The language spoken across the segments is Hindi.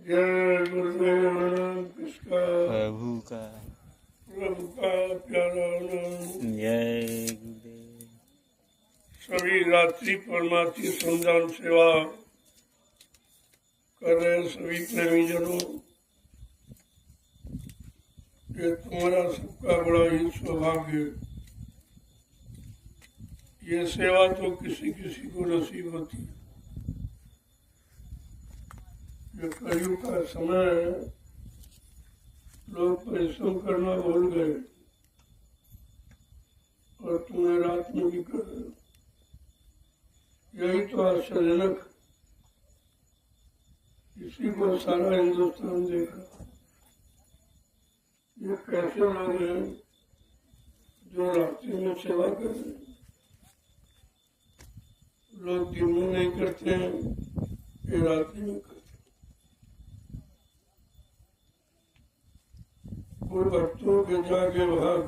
जय गुरुदेव किसका प्रभु का प्रभु का प्यारा नाम। जय गुरुदेव। सभी रात्रि परमार्थी संधान सेवा कर रहे सभी प्रेमी जनों, ये तुम्हारा सबका बड़ा ही सौभाग्य है। ये सेवा तो किसी किसी को नसीब होती है। जो कलयुग का समय है, लोग परिश्रम करना भूल गए और तुम्हें रात में भी कर रहे हो। यही तो आश्चर्यजनक, इसी को सारा हिंदुस्तान देख रहा। ये कैसे लोग हैं जो रात्रि में सेवा कर रहे हैं। लोग दिन में नहीं करते हैं, ये रात्रि में करते हैं। और भक्तों के जागे भाग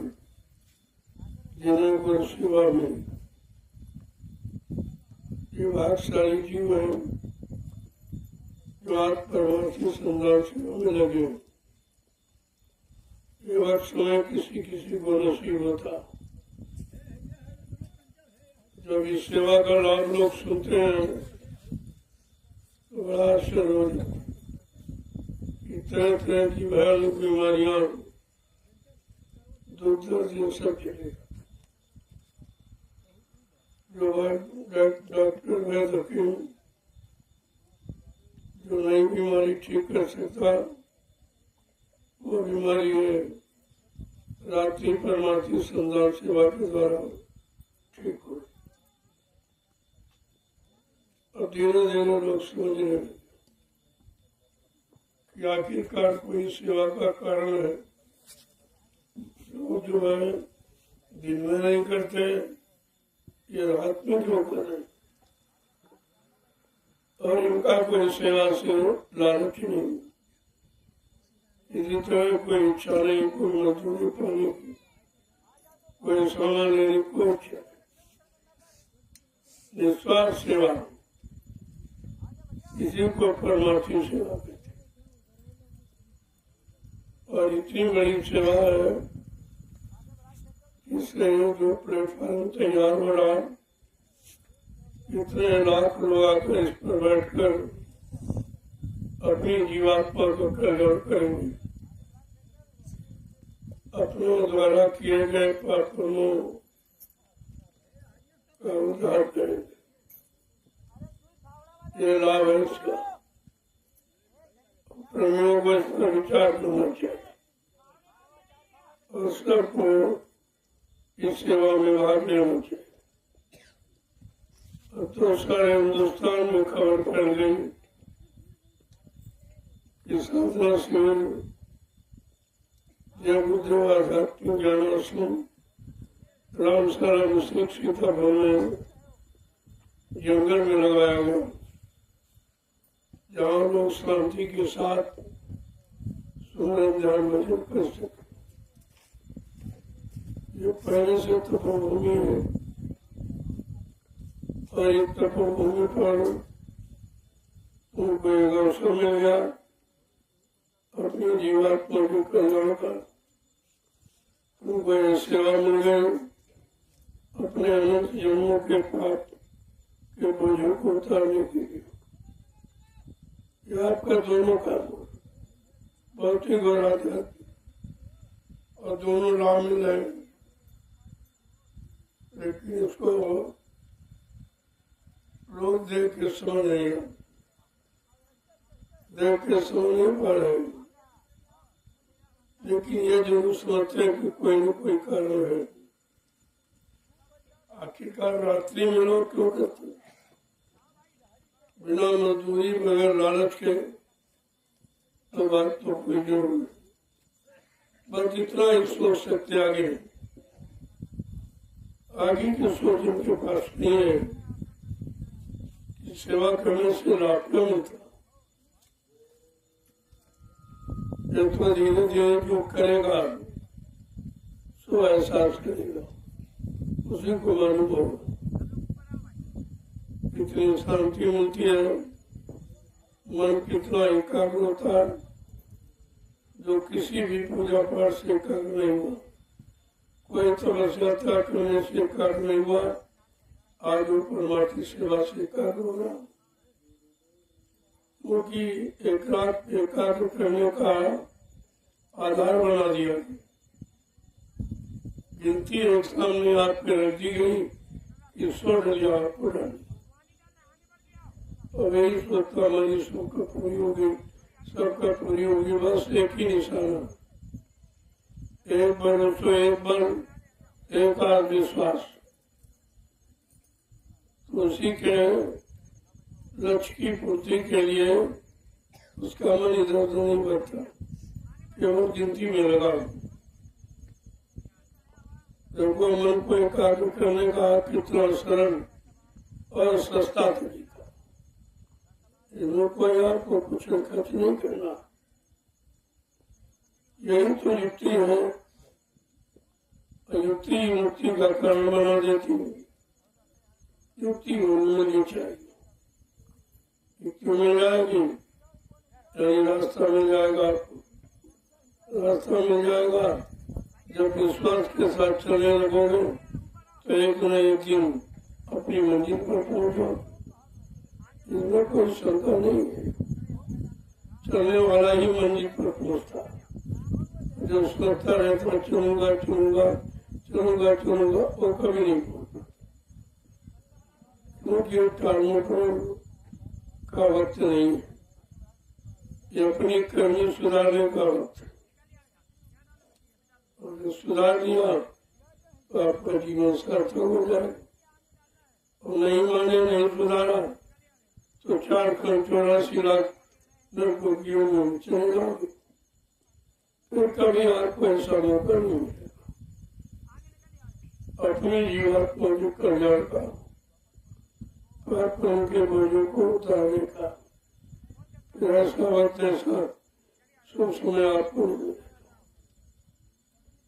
जिन्हें गुरु सेवा मिली, ये भागशाली जीव है जो आज परमार्थी संसार सेवा में लगे। ये वक्त समय किसी किसी को नसीब होता। जब इस सेवा का लाभ लोग सुनते हैं तो बड़ा आश्चर्य हो जाता है कि तरह तरह की भयानक बीमारियां दूर दिन सब चलेगा। जो डॉक्टर वैद्य हकीम जो नई बीमारी ठीक कर सकता, वो बीमारी है रात्रि परमार्थी संसार सेवा के द्वारा ठीक हो। अब धीरे धीरे लोग समझने लगे कि आखिरकार कोई सेवा का कारण है। जो है दिन में नहीं करते, ये रात में क्यों करें। और इनका कोई सेवा से लालच ही नहीं, इसी तरह कोई इच्छा नहीं, कोई मजदूरी पाने की, कोई सामान लेने की कोई इच्छा नहीं। निस्वार्थ सेवा, इसी को परमार्थी सेवा कहते हैं। और इतनी बड़ी सेवा है, इसलिए जो प्लेटफॉर्म तैयार हो रहा, इतने लाख लोग आकर इस पर बैठकर अपनी जीवात्मा को कल्याण करेंगे, अपने द्वारा किए गए पापों का उद्धार करेंगे। ये लाभ है इसका। प्रेमियों को इस पर विचार करना चाहिए और सबको इस सेवा में भाग लेना चाहिए। तो सारे हिंदुस्तान में खबर फैल गई कि साधना शिविर जब बुद्धदेव आध्यात्मिक ज्ञानाश्रम रामसारा अभिषेक सीतापुर में जंगल में लगाया गया, जहाँ लोग शांति के साथ सुमरन ध्यान भजन कर सके। ये पहले से तपोभूमि है और एक तपोभूमि पर उनको एक अवसर मिल गया अपनी जीवात्मा के कल्याण का। उनको यह सेवा मिल गई अपने अनंत जन्मों के पाप के बोझों को उतारने के लिए। यह आपका दोनों काम भौतिक और आध्यात्मिक, और दोनों लाभ मिल रहे। लेकिन इसको लोग देख के समझ नहीं, देख के समझ नहीं पा रहे। लेकिन ये जरूर समझते हैं कि कोई न कोई कारण है। आखिरकार रात्रि में लोग क्यों करते हैं? बिना मजदूरी बगैर लालच के तो बात तो कोई जरूर नहीं। बस इतना ही सोच सकते आगे की सोच उनके पास नहीं है कि सेवा करने से लाभ क्यों मिलता। जब तो धीरे धीरे जो करेगा सो एहसास करेगा, उसी को मालूम होगा। इतनी शांति मिलती है, मन कितना एकाग्र होता है, जो किसी भी पूजा पाठ से एकाग्र नहीं हुआ, कोई तपस्या त्याग करने से एकाग्र नहीं हुआ, आज वो परमार्थी सेवा से एकाग्र हो रहा। क्योंकि एकाग्र करने का आधार बना दिया, गिनती एक सामने आपके रख दी गई, ईश्वर ने आपको डाली, और यही सोचता मेरी सबका पूरी होगी, सबका पूरी होगी, बस एक ही निशाना, एक बल तो एक बल, एक आत्मविश्वास। तो उसी के लक्ष्य की पूर्ति के लिए उसका मन इधर उधर नहीं बढ़ता, केवल गिनती में लगा। देखो मन को एकाग्र करने का कितना सरल और सस्ता तरीका, इनमें कोई आपको कुछ खर्च नहीं करना, यही तो युक्ति है। युक्ति मुक्ति का कारण बना देती है, युक्ति मिलनी चाहिए, युक्ति मिल जाएगी, रास्ता मिल जाएगा, आपको रास्ता मिल जाएगा। जब विश्वास के साथ चलने लगोगे तो एक न एक दिन अपनी मंजिल पर पहुंचो, इसमें कोई शंका नहीं है। चलने वाला ही मंजिल पर पहुंचता, जो सोचता रहता चलूंगा चलूंगा चलूंगा चलूंगा, वो कभी नहीं पहुंचता, क्योंकि टालमटोल का वक्त नहीं है, ये अपनी करनी सुधारने का वक्त है। और सुधार दिया तो आपका जीवन सार्थक हो जाए, और नहीं माने, नहीं सुधारा तो 4,84,00,000 नरकोटियों में चले जाओगे, फिर कभी आपको ऐसा मौका नहीं मिलेगा अपने जीवात्मा जो कल्याण का, पापों के बोझों को उतारने का। फिर ऐसा वक्त ऐसा सब समय आपको मिलेगा।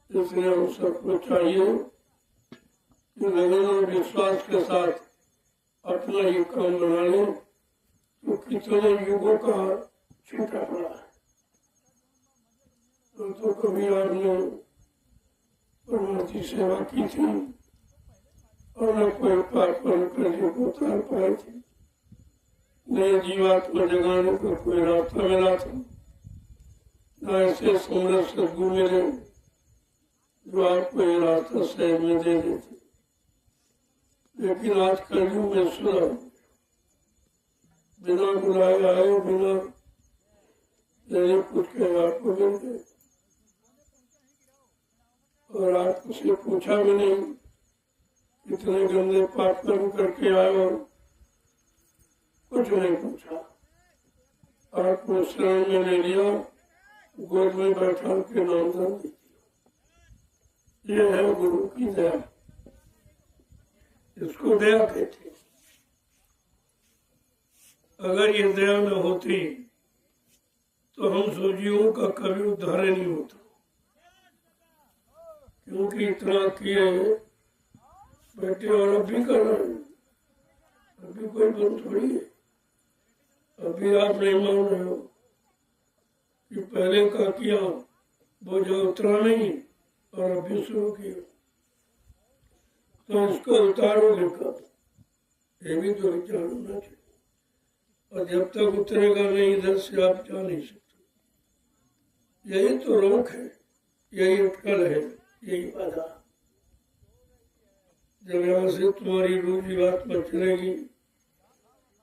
इसलिए हम सबको चाहिए कि लगन और विश्वास के साथ अपना ये काम बना लें, तो कितने युगों का छूटा पड़ा है। तो कभी आपने परमार्थी सेवा की थी और न कोई पाप कर्ज को उतार पाए थे, न जीवात्मा जगाने को कोई रास्ता मिला था, न ऐसे समृद्ध सदगुरु मिले जो आपको ये रास्ता सहज में दे देते। लेकिन आज कलयुग में सुना, बिना बुलाए आए, बिना लेने कुछ के आपको मिल गए, और आपसे पूछा भी नहीं कितने गंदे पाप कर्म करके आए, और कुछ नहीं पूछा, आपको शरण में ले लिया, गोद में बैठा के नाम धर दिया। ये है गुरु की दया, इसको दया कहते। अगर ये दया न होती तो हम सोचियों का कभी उद्धार नहीं होता, क्योंकि इतना किए बैठे और अब भी कर रहे हैं, अभी कोई बंद थोड़ी है। अभी आप नहीं मान रहे हो कि पहले का किया वो जो उतरा नहीं और अभी शुरू किया, तो इसको उतारोगे कब, ये भी तो विचार होना चाहिए। और जब तक उतरेगा नहीं इधर से आप जा नहीं सकते। यही तो रोक है, यही अटकल है, यही बाधा। जब यहाँ से तुम्हारी रोजी बात में चलेगी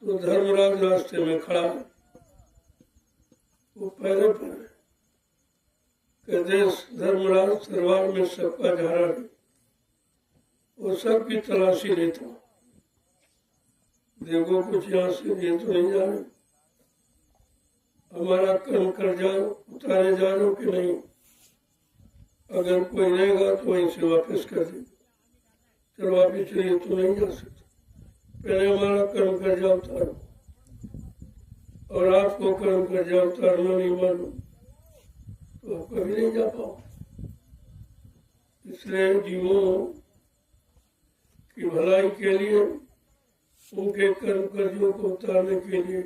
तो धर्मराज रास्ते में खड़ा है, वो पहले पर कहते धर्मराज दरबार में सबका झाड़ा है, वो सबकी तलाशी लेता। देखो कुछ यहाँ से ये तो नहीं जा रहे, हमारा कर्म कर जाओ, उतारे जा रहे हो कि नहीं। अगर कोई रहेगा तो वहीं से वापस कर दे, चलो वापिस चलिए, तो नहीं जा सकते, पहले हमारा कर्म कर जाओ उतारो, और आपको कर्म कर जाओ उतारना नहीं मालूम तो आप कभी नहीं जा पाओ। इसलिए जीवों की भलाई के लिए, उनके कर्म कर्जों को उतारने के लिए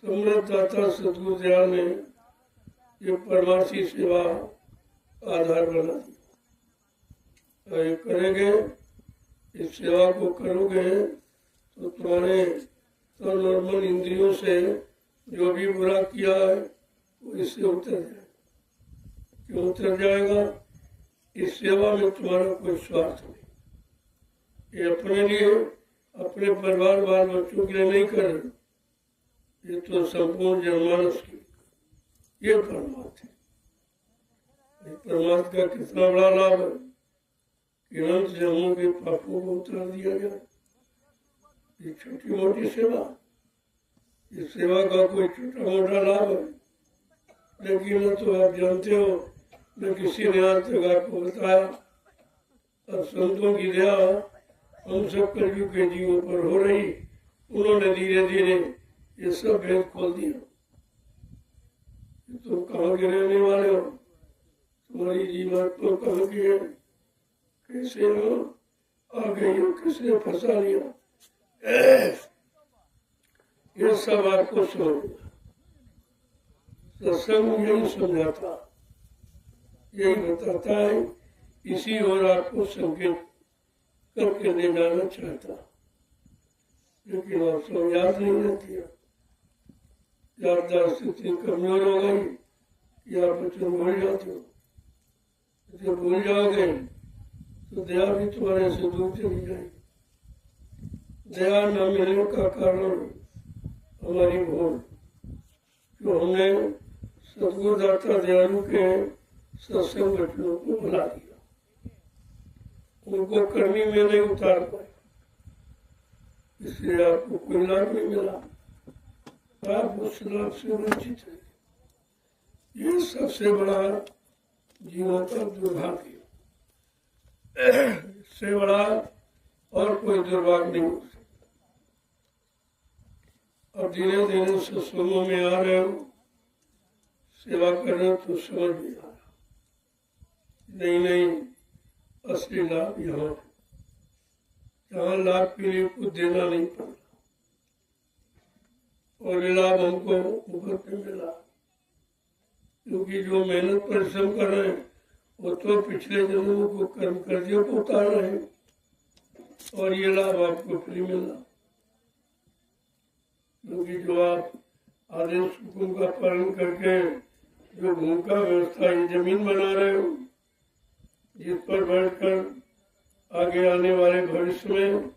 समृद्धदाता सदगुरु दयाल ने ये परमार्थी सेवा आधार बना दिया। ये करेंगे, इस सेवा को करोगे तो तुम्हारे तन और मन इंद्रियों से जो भी बुरा किया है वो इससे उतर जाएगा। क्यों उतर जाएगा? इस सेवा में तुम्हारा कोई स्वार्थ नहीं। ये अपने लिए, अपने परिवार बाल बच्चों के लिए नहीं कर रहे, ये तो संपूर्ण जनमानस की, ये परमार्थ है। परमार्थ का कितना बड़ा लाभ है कि अनंत जन्मों के पापों को उतार दिया जाए। ये छोटी मोटी सेवा, इस सेवा का कोई छोटा मोटा लाभ है, लेकिन न तो आप जानते हो, न किसी ने आज तक आपको बताया। और संतों की दया हम सब कलयुग के जीवों पर हो रही, उन्होंने धीरे धीरे ये सब भेद खोल दिया। तुम कहाँ के रहने वाले हो, तुम्हारी जीवात्मा कहाँ की है, कैसे हो, आ गई हो, किसने फंसा लिया, ये सब आपको समझना। सत्संग यही समझाता, यही बताता है, इसी ओर आपको संकेत करके ले जाना चाहता, लेकिन आप सब याद नहीं रहती है। याददाश्त इतनी कमजोर हो गई कि आप वचन भूल जाते हो। जब भूल जाओगे तो दया भी तुम्हारे से दूर चली जाएगी। दया न मिलने का कारण हमारी भूल, जो हमने सदगुरुदाता दयालु के सत्संग वचनों को भुला दिया, उनको करनी में नहीं उतार पाए, इसलिए आपको कोई लाभ नहीं मिला, आप उस लाभ से वंचित है। ये सबसे बड़ा जीवों का दुर्भाग्य, इससे बड़ा और कोई दुर्भाग्य नहीं हो सकता। और धीरे धीरे सत्संगों में आ रहे हो, सेवा कर रहे हो तो समझ में आ रहा नहीं असली लाभ यहाँ, यहाँ लाभ के लिए कुछ देना नहीं पड़ा और ये लाभ हमको मुफ्त में मिला, क्योंकि जो मेहनत परिश्रम कर रहे हैं वो तो पिछले जन्मों को कर्म कर्जियों को उतार रहे हैं, और ये लाभ आपको फ्री मिला, क्योंकि जो आप आदेश हुकुम का पालन करके जो भूमि का व्यवस्था ये जमीन बना रहे हो, जिस पर बैठकर आगे आने वाले भविष्य में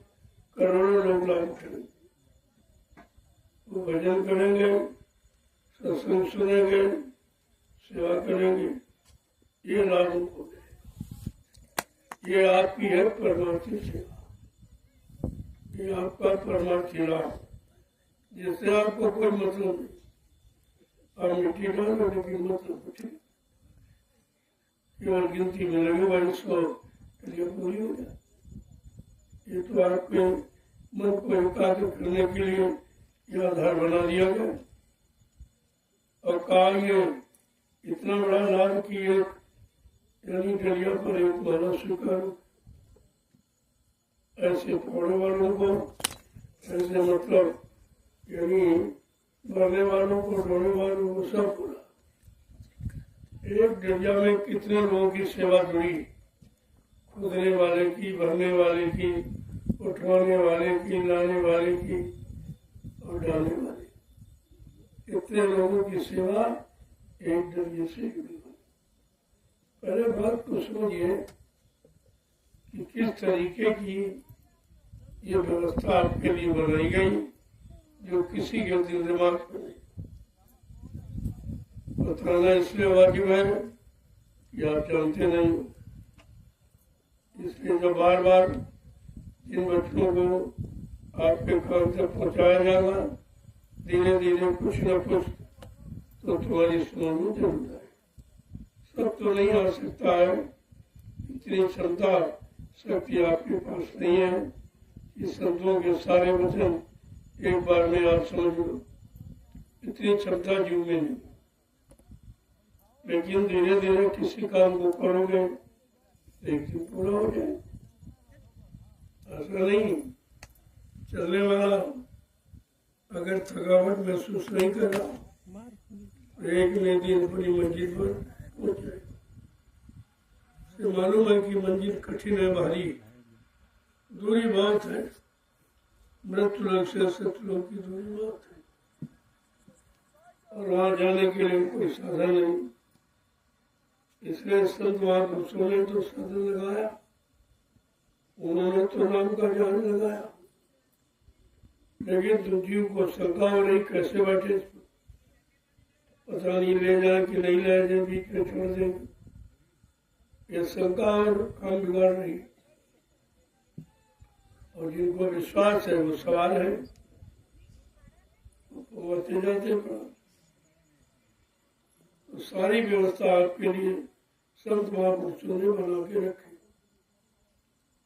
करोड़ों लोग लाभ उठाएंगे, वो भजन करेंगे, सत्संग सुनेंगे, सेवा करेंगे, ये लाभ उनको दे। ये आपकी है परमार्थी सेवा, ये आपका परमार्थी लाभ, जिससे आपको कोई मतलब नहीं। आप मिट्टी डालो लेकिन मतलब कुछ नहीं, केवल गिनती में लगे भाई 100 पूरी हो जाए। ये तो आपके मन को एकाग्र करने के लिए यह आधार बना दिया गया और कहा ये इतना बड़ा लाभ की एक यानी डलिया पर एक माला स्वीकार, ऐसे पढ़ने वालों को, ऐसे मतलब यानी बढ़ने वालों को, डोने वालों को सब पूरा। एक डलिया में कितने लोगों की सेवा जुड़ी, खुदने वाले की, भरने वाले की, उठवाने वाले की, लाने वाले की और डालने वाले, कितने लोगों की सेवा एक डलिए से जुड़ी हुई। पहले बात तो समझिए कि किस तरीके की ये व्यवस्था आपके लिए बनाई गई, जो किसी के दिल दिमाग में नहीं। बताना इसलिए वाजिब है कि आप जानते नहीं, इसलिए जो बार बार जिन बच्चों को आपके काम तक पहुंचाया जाएगा, धीरे धीरे कुछ न कुछ तो तुम्हारी समझ में जरूर आए। सब तो नहीं आ सकता है, इतनी क्षमता शक्ति आपके पास नहीं है कि संतों के सारे वचन एक बार में आप समझ लो, इतनी क्षमता जीव में नहीं। लेकिन धीरे धीरे किसी काम को करोगे एक दिन पूरा हो जाए, ऐसा नहीं चलने वाला अगर थकावट महसूस नहीं कर रहा तो एक नए दिन अपनी मंजिल पर पहुंच जाए। मालूम है कि मंजिल कठिन है, भारी, दूरी बहुत है, मृत्युलोक से सत्यलोक की दूरी बहुत है, और वहां जाने के लिए कोई साधन नहीं। इसलिए संत महापुरुषों ने तो साधन लगाया, उन्होंने तो नाम का जान लगाया, लेकिन तुम जीव को शंका हो रही कैसे बैठे, पता नहीं ले जाए कि नहीं ले जाए, बीच में छोड़ देंगे, ये शंका और काम बिगाड़ रही है। और जिनको विश्वास है वो सवाल है, वो बढ़ते जाते प्राण। तो सारी व्यवस्था आपके लिए संत महापुरुषों ने बना के रखी।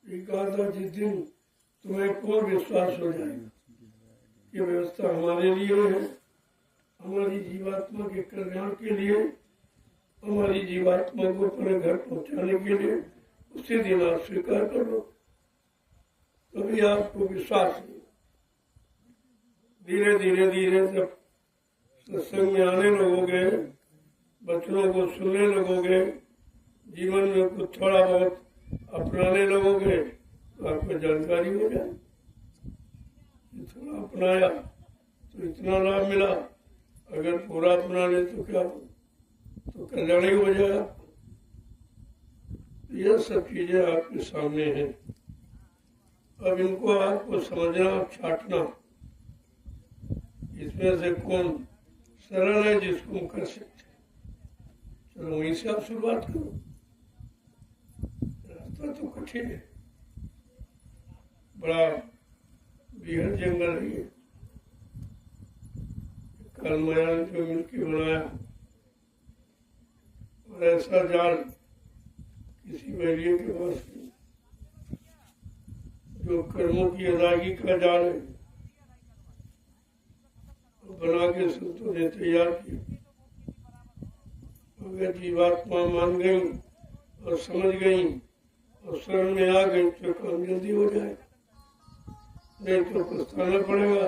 ये कहा था जिस दिन तुम्हें पूर्ण विश्वास हो जाएगा ये व्यवस्था हमारे लिए है, हमारी जीवात्मा के कल्याण के लिए, हमारी जीवात्मा को अपने घर पहुंचाने के लिए, उसी दिन आप स्वीकार कर लो, तभी आपको विश्वास है। धीरे धीरे धीरे जब सत्संग में आने लगोगे, बच्चों को सुनने लगोगे, जीवन में कुछ थोड़ा बहुत अपनाने लगोगे तो आपको जानकारी हो जाए, थोड़ा अपनाया तो इतना लाभ मिला, अगर पूरा अपना ले तो क्या हो, तो कल्याण ही हो जाए। यह सब चीजें आपके सामने हैं, अब इनको आपको समझना और छाटना, इसमें से कौन सरल है जिसको हम कर सकते। चलो वहीं से आप शुरुआत करो, रास्ता तो कठिन है, बड़ा बेहद जंगल है ये, काल माया ने जो मिलकर बनाया, और ऐसा जाल किसी वैल्य के पास नहीं, जो कर्मों की अदायगी का जाल है, बना के संतों ने तैयार किया। अगर जीवात्मा मान गई और समझ गई और शरण में आ गई तो काम जल्दी हो जाएगा, नहीं तो पछताना पड़ेगा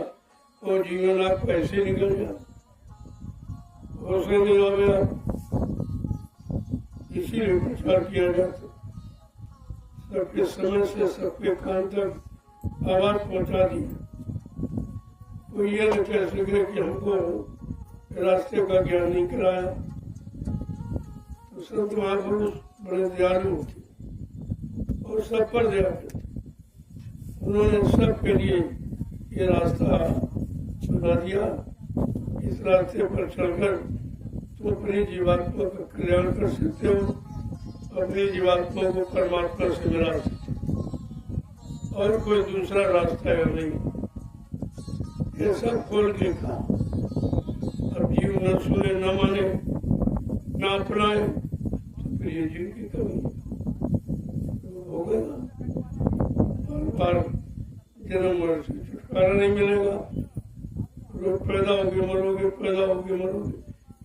और जीवन आपका ऐसे निकल जाए, नहीं हो गया। इसीलिए प्रचार किया जाता, सबके समय से सबके कान तक आवाज पहुंचा दी। कोई ये न कह सके कि हमको रास्ते का ज्ञान नहीं कराया। तो संत महापुरुष बड़े दयालु होते और सब पर दया करते, उन्होंने सबके लिए ये रास्ता बना दिया। इस रास्ते पर चलकर तुम अपनी जीवात्मा का कल्याण कर सकते हो, अपनी जीवात्मा को परमात्मा से मिला सकते हो, और कोई दूसरा रास्ता है नहीं। ये सब खोल के कहा। अब जीव न सुने, न माने, न अपनाए तो फिर ये जीव की कमी होगा ना, बार जन्म मरण से छुटकारा नहीं मिलेगा। रोज पैदा होगे मरोगे, पैदा होगे मरोगे,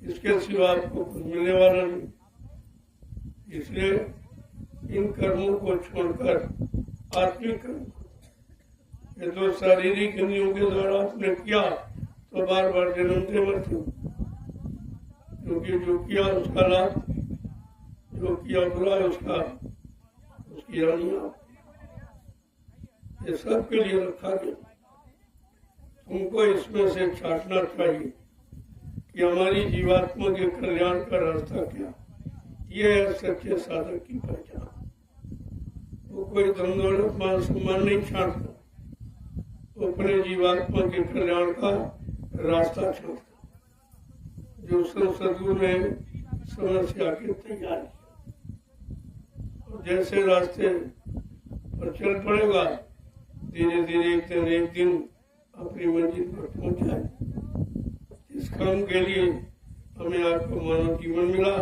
इसके सिवा आपको कुछ मिलने वाला नहीं। इसलिए इन कर्मों को छोड़कर आत्मिक कर्म, ये तो शारीरिक इंद्रियों के द्वारा आपने किया तो बार बार जन्मते मरते हो, क्योंकि जो किया उसका लाभ, जो किया बुरा उसकी रानी आप, ये सबके लिए रखा गया। तुमको इसमें से छाटना चाहिए कि हमारी जीवात्मा के कल्याण का रास्ता क्या, ये है सच्चे साधक की पहचान। वो कोई धन दौलत मान सम्मान नहीं छाटता, वो अपने जीवात्मा के कल्याण का रास्ता छाटता, जो सदगुरु ने समस्या के तैयार किया। और जैसे रास्ते पर चल पड़ेगा, धीरे धीरे एक दिन अपनी मंजिल पर पहुंच जाए। इस काम के लिए हमें आपको मानव जीवन मिला,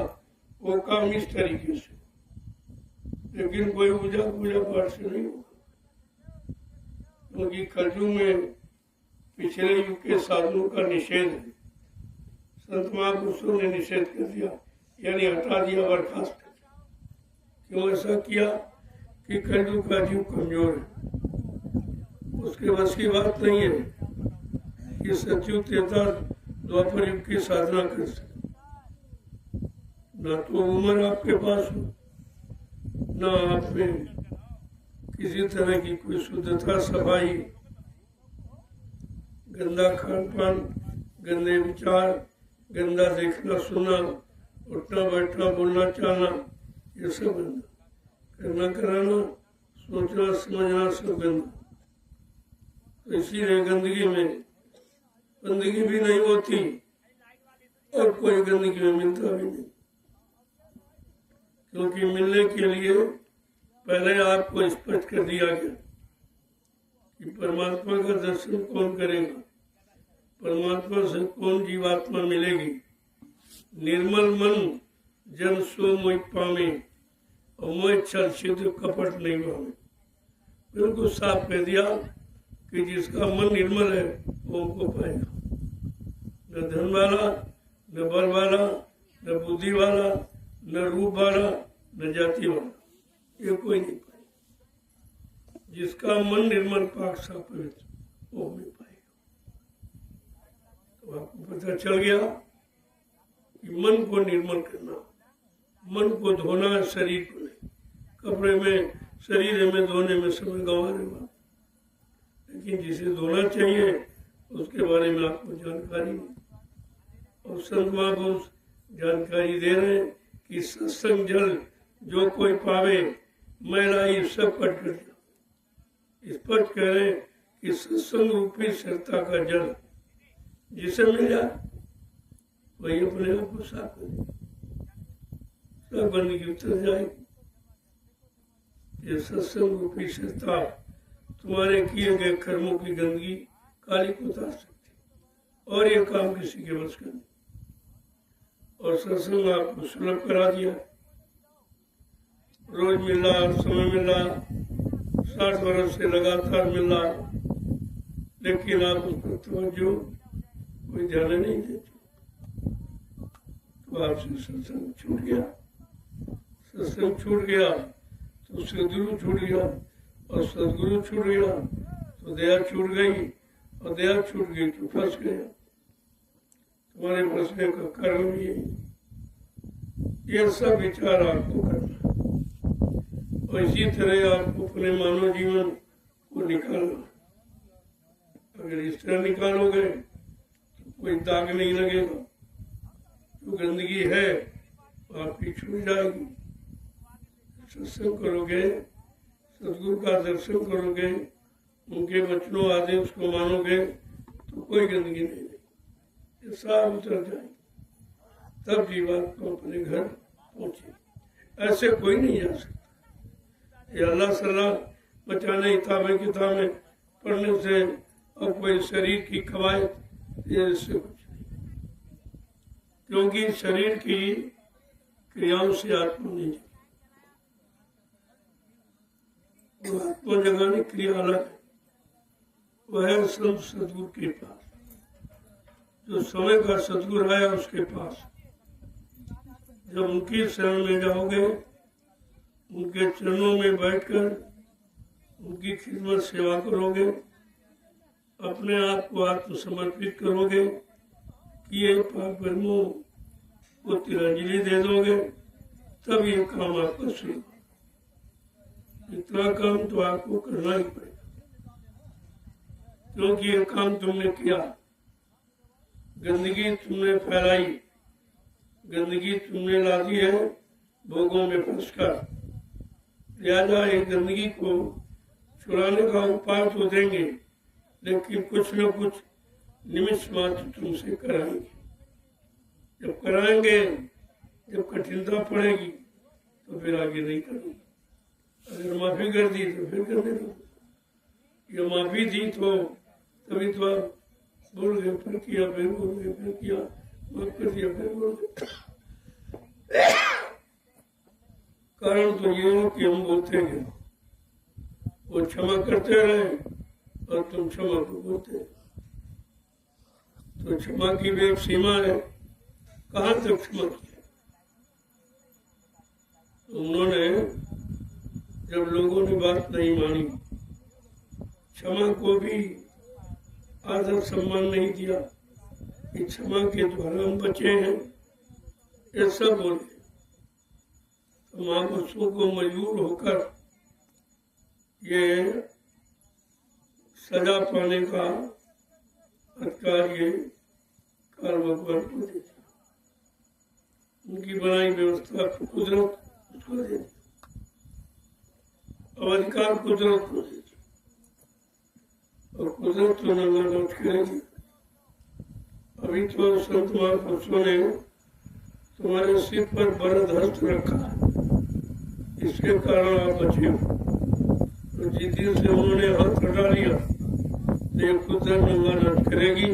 वो काम इस तरीके से, लेकिन कोई पूजा पाठ से नहीं होगा, क्योंकि कलयुग में पिछले युग के साधनों का निषेध है। संत महापुरुषों ने निषेध कर दिया, यानी हटा दिया, बर्खास्त कर दिया। क्यों ऐसा किया कि कलयुग का जीव कमजोर है, उसके बस की बात नहीं है कि सतयुग त्रेता द्वापर युग की साधना कर सके। ना तो उम्र आपके पास हो, ना आप में किसी तरह की कोई शुद्धता, सफाई, गंदा खान पान, गंदे विचार, गंदा देखना सुनना, उठना बैठना, बोलना चालना, ये सब गंदा, करना कराना, सोचना समझना सब गंदा। तो इसीलिए गंदगी में बंदगी भी नहीं होती और कोई गंदगी में मिलता भी नहीं, क्योंकि मिलने के लिए पहले आपको स्पष्ट कर दिया गया कि परमात्मा का दर्शन कौन करेगा, परमात्मा से कौन जीवात्मा मिलेगी। निर्मल मन जन सो मोह पावे और मोह छल छिद्र कपट नहीं पावे। बिल्कुल साफ कह दिया कि जिसका मन निर्मल है वो हमको पाएगा। न धन वाला, न बल वाला, न बुद्धि वाला, न रूप वाला, न जाति वाला, ये कोई नहीं पाएगा। जिसका मन निर्मल पाक साफ पवित्र, वो हमें पाएगा। तो आपको पता चल गया कि मन को निर्मल करना, मन को धोना है, शरीर को नहीं। कपड़े में, शरीर में धोने में समय गंवाने वाला, लेकिन जिसे धोना चाहिए उसके बारे में आपको जानकारी नहीं। और संत महापुरुष जानकारी दे रहे हैं कि सत्संग जल जो कोई पावे मैला ही सब कट कर जाए। स्पष्ट कह रहे हैं कि सत्संग रूपी श्रद्धा का जल जिसे मिल जाए वही अपने आप को साफ कर दे, सब गंदगी उतर जाएगी। ये सत्संग रूपी श्रद्धा तुम्हारे किए गए कर्मों की गंदगी काली को उतार सकती, और ये काम किसी के बस का नहीं। और सत्संग आपको सुलभ करा दिया, रोज मिल रहा, समय मिल रहा, 60 वर्ष से लगातार मिल रहा, लेकिन आप उस पर तवज्जो कोई ध्यान नहीं देते, तो आपसे सत्संग छूट गया। सत्संग छूट गया तो सदगुरु छूट गया, और सदगुरु छूट गया तो दया छूट गई, और दया छूट गई तो फंस गया। तुम्हारे फंसने का कारण भी ये सब विचार आपको करना, और इसी तरह आपको अपने मानव जीवन को निकालना। अगर इस तरह निकालोगे तो कोई दाग नहीं लगेगा, जो गंदगी है आपकी छूट जाएगी। सत्संग करोगे, सदगुरु का दर्शन करोगे, उनके वचनों आदेश को मानोगे तो कोई गंदगी नहीं रहेगी, ये सब उतर जाएगी। तब जीवात्मा अपने घर पहुंचे। ऐसे कोई नहीं जा सकता। ये अल्लाह सल्लाह बचाने किताबें पढ़ने से और कोई शरीर की कवायद इससे कुछ नहीं, क्योंकि शरीर की क्रियाओं से आत्मा नहीं जगी। आत्मा जगाने क्रिया अलग है, वह है संत सदगुरु के पास। जो समय का सदगुरु है उसके पास जब उनकी शरण में जाओगे, उनके चरणों में बैठकर उनकी खिदमत सेवा करोगे, अपने आप को आत्मसमर्पित करोगे, किए पाप कर्मों को तिलांजलि दे दोगे, तब ये काम आपका शुरू होगा। इतना काम तो आपको करना ही पड़ेगा, क्योंकि ये काम तुमने किया, गंदगी तुमने फैलाई, गंदगी तुमने ला दी है भोगों में फंसकर। लिहाजा एक गंदगी को छुड़ाने का उपाय तो देंगे, लेकिन कुछ न कुछ निमित्त मात्र तुमसे कराएंगे। जब कराएंगे, जब कठिनता पड़ेगी तो फिर आगे नहीं करेंगे। अगर माफी कर दी तो फिर करने दो। ये माफी दी तो तभी तो आप बोल गए, फिर किया, फिर बोल गए, फिर किया, माफ कर दिया, फिर बोल गए। कारण तो ये हो कि हम बोलते गए, वो क्षमा करते रहे और तुम क्षमा को बोलते। तो क्षमा की भी एक सीमा है, कहाँ तक क्षमा किया। उन्होंने जब लोगों ने बात नहीं मानी, क्षमा को भी आदर सम्मान नहीं दिया, कि क्षमा के द्वारा हम बचे हैं, ऐसा बोले तो महापुरुषों को मजबूर होकर ये सजा पाने का अधिकार ये काल भगवान को दे दिया। उनकी बनाई व्यवस्था को कुदरत उसको दे दी, अब अधिकार कुदरत को दे दी, और कुदरत तो नंगा करेगी। अभी तो संत महापुरुषों ने तुम्हारे सिर पर बरद हस्त रखा, इसके कारण आप बचे हो। तो जिस दिन से उन्होंने हाथ हटा लिया, देव कुदरत नंगा करेगी,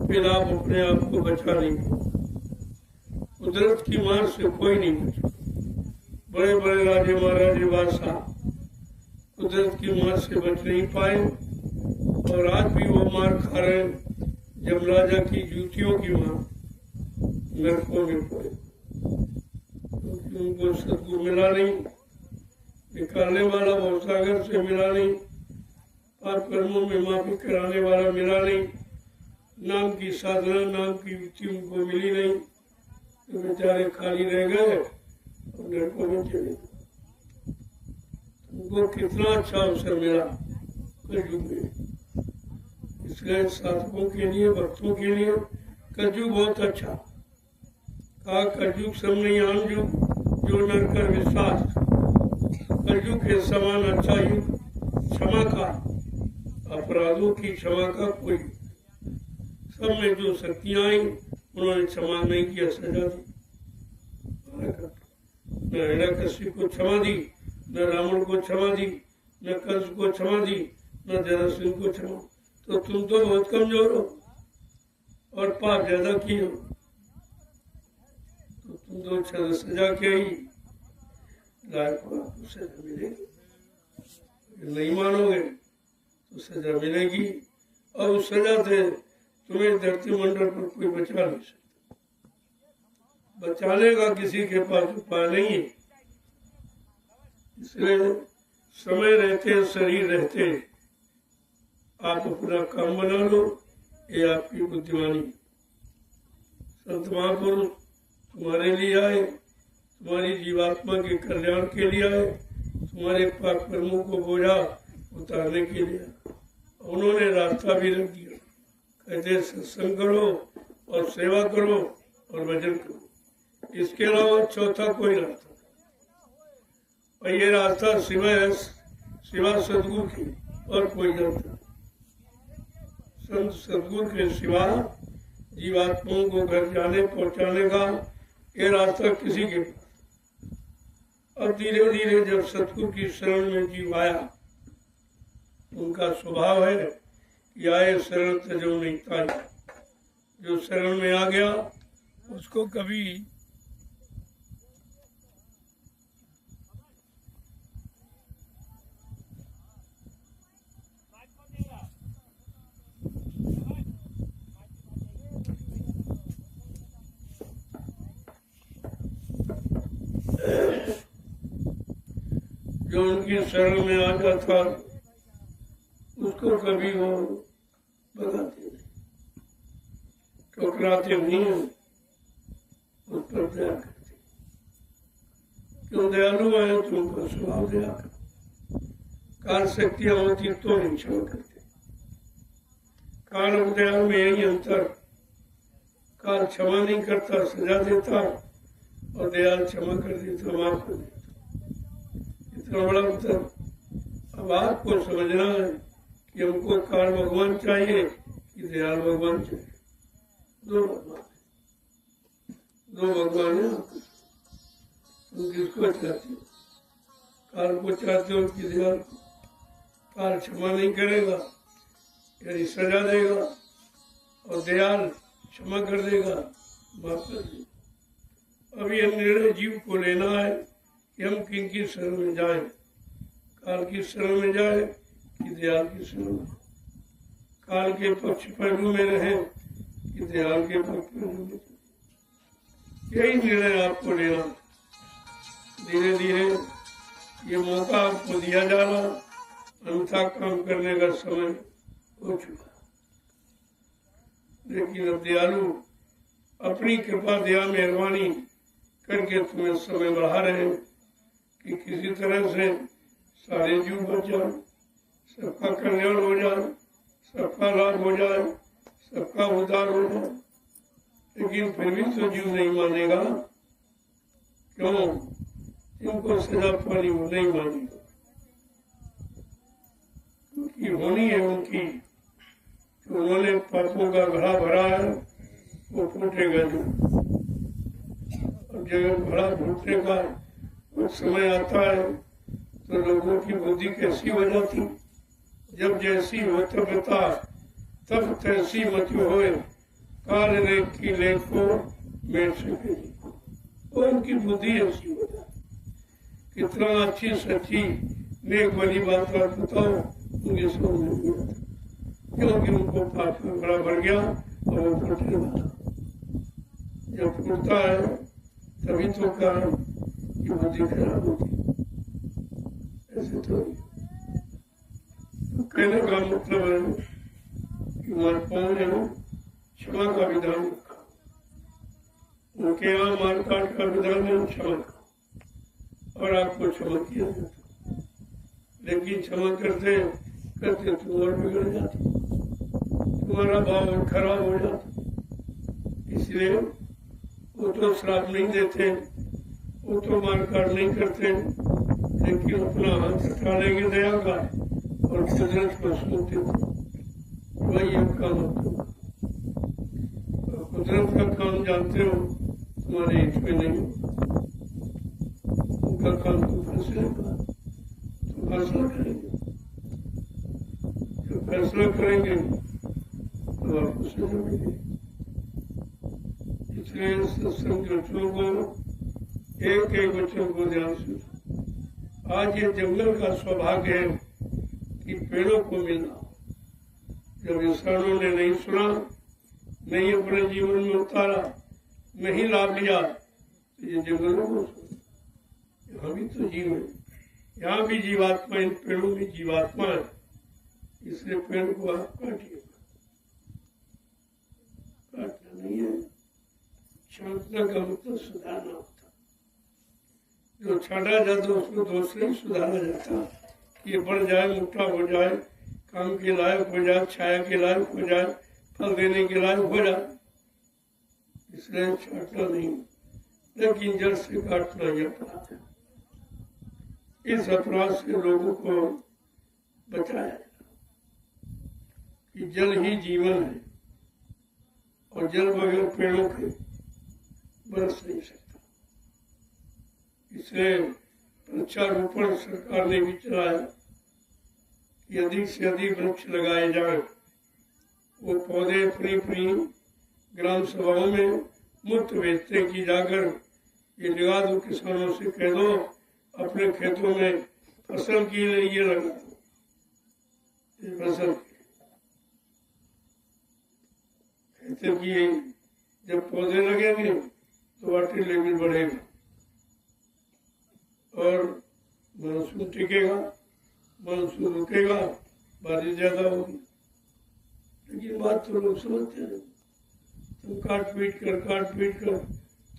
फिर आप अपने आप को बचा लेंगे। कुदरत की मार से कोई नहीं बचा। बड़े बड़े राजे महाराजे बादशाह कुदरत की मार से बच नहीं पाए, और आज भी वो मार खा रहे हैं, यमराजा की जूतियों की मार नरकों में पड़े, क्योंकि उनको सदगुरु मिला नहीं, निकालने वाला भवसागर से मिला नहीं, पाप कर्मों में माफी कराने वाला मिला नहीं, नाम की साधना नाम की युक्ति उनको मिली नहीं, तो बेचारे खाली रह गए और नरकों में चले गए। उनको कितना अच्छा अवसर मिला कलयुग में। इसलिए साधकों के लिए, भक्तों के लिए कलयुग बहुत अच्छा। कहा कलयुग सब नहीं आम युग, जो नर कर विश्वास। कलयुग के समान अच्छा युग क्षमा का, अपराधों की क्षमा का कोई। सब में जो शक्तियां आई उन्होंने क्षमा नहीं किया, सजा दी। न हिरण्यकशिपु को क्षमा दी, न रावण को क्षमा दी, न कंस को क्षमा दी, न जरासंध को क्षमा। तो तुम तो बहुत कमजोर हो और पाप ज्यादा किए हो, तो तुम तो सजा के ही लायक हो, आपको सजा मिलेगी। नहीं मानोगे तो सजा मिलेगी, और उस सजा से तुम्हें धरती मंडल पर कोई बचा नहीं सकता। बचाने का किसी के पास उपाय नहीं है। इसलिए समय रहते, शरीर रहते आप अपना काम बना लो, ये आपकी बुद्धिमानी। संत महापुरुष तुम्हारे लिए आए, तुम्हारी जीवात्मा के कल्याण के लिए आए, तुम्हारे पाप कर्मों को बोझा उतारने के लिए। उन्होंने रास्ता भी रख दिया, कहते सत्संग करो और सेवा करो और भजन करो, इसके अलावा चौथा कोई रास्ता। और ये रास्ता सिवा सदगुरु की और कोई रास्ता। संत सदगुरु के सिवा जीवात्माओं को घर जाने पहुंचाने का ये रास्ता किसी के पास। अब धीरे धीरे जब सतगुरु की शरण में जीव आया, उनका स्वभाव है कि आए शरण तजो नहीं ताई। जो शरण में आ गया उसको कभी जो उनकी शरण में आ जाता उसको कभी वो बताते नहीं, ठुकराते नहीं है, उस पर दया करते। क्यों दयालु है, तुमको स्वभाव दया कर। काल शक्तियां होती तो नहीं क्षमा करते। काल और दयालु में यही अंतर। काल क्षमा नहीं करता, सजा देता, और दयाल क्षमा कर देता, माफ कर देता। इतना बड़ा अंतर। अब आपको समझना है कि हमको काल भगवान चाहिए कि दयाल भगवान चाहिए। दो भगवान है। तुम किसको चाहते हो? काल को चाहते हो कि दयाल को? काल क्षमा नहीं करेगा, यानी सजा देगा, और दयाल क्षमा कर देगा, माफ कर देगा। अब यह निर्णय जीव को लेना है कि हम किन की शरण में जाए। काल की शरण में जाए कि दयाल की शरण में। काल के पक्ष पहलू में रहे कि दयाल के पक्ष पहलू में। यही निर्णय आपको लेना। धीरे धीरे ये मौका आपको दिया जा रहा, अन्यथा काम करने का समय हो चुका। लेकिन अब दयालु अपनी कृपा दया मेहरबानी करके तुम्हें समय बढ़ा रहे हैं कि किसी तरह से सारे जीव बच जाए, सबका कल्याण हो जाए, सबका लाभ हो जाए, सबका उद्धार हो जाए। लेकिन फिर भी तो जीव नहीं मानेगा। क्यों? जिनको सजा पानी वो नहीं मानेगा, क्योंकि होनी है उनकी कि उन्होंने पापों का घड़ा भरा है, वो फूटेगा नहीं। और जब घड़ा फूटने का कुछ समय आता है तो लोगों की बुद्धि कैसी हो जाती, जब जैसी हो तबता तब तैसी मति होए, काल रेख की लेख को मेट सकेगी। वो उनकी बुद्धि ऐसी हो जाती। कितना अच्छी सच्ची नेक वाली बात बताओ, उनकी समझ नहीं आता, क्योंकि उनको पाप का घड़ा भर गया और वो फूटने वाला। जब फूटता है तभी तो कारण की बुद्धि खराब होती, ऐसे तो कहने का मतलब है कि महात्माओं ने क्षमा का विधान रखा। उनके यहाँ मारकाट का विधान है क्षमा का, और आपको क्षमा किया जाता, लेकिन क्षमा करते करते तुम और बिगड़ जाते, तुम्हारा भाव खराब हो जाता। इसलिए वो तो श्राप नहीं देते, वो तो मारकाट नहीं करते, लेकिन अपना हाथ हटा लेंगे दया का और कुदरत को सुनते थे। वही उनका मतलब। कुदरत का काम जानते हो, तुम्हारे हित में नहीं होगा। उनका काम तो फैसले का, तो फैसला करेंगे। जब फैसला करेंगे तो आपको सजा मिलेगी। इसलिए सत्संग के वचनों को, एक एक वचन को ध्यान से। आज ये जंगल का सौभाग्य है कि पेड़ों को मिलना। जब इंसानों ने नहीं सुना, नहीं अपने जीवन में उतारा, नहीं लाभ लिया, तो ये जंगलों को सुना। यहाँ भी तो जीव है, यहाँ भी जीवात्मा, इन पेड़ों में जीवात्मा है, इसलिए पेड़ को आप काटिए। काटना नहीं है। शांतना का मतलब सुधारना होता। जो छाटा जाता उसको दूसरे सुधारा जाता, कि ये बढ़ जाए, मोटा हो जाए, काम के लायक हो जाए, छाया के लायक हो जाए, फल देने के लायक हो जाए। इसलिए छाटना नहीं, लेकिन जड़ से काटना यह अपराध है। इस अपराध से लोगों को बचाया जाए कि जल ही जीवन है, और जल बगैर पेड़ों के बरस नहीं सकता। इसलिए वृक्षारोपण सरकार ने भी चलाया कि अधिक से अधिक वृक्ष लगाए जाएं। वो पौधे अपनी अपनी ग्राम सभाओं में मुफ्त बेचते की जाकर ये लगा दो, किसानों से कह दो अपने खेतों में फसल के लिए लगा दो, फसल खेतों की जब पौधे लगेंगे तो वाटर लेवल बढ़ेगा और मानसून टिकेगा, मानसून रुकेगा, बारिश ज्यादा होगी। लेकिन बात तो लोग समझते नहीं। तुम काट पीट कर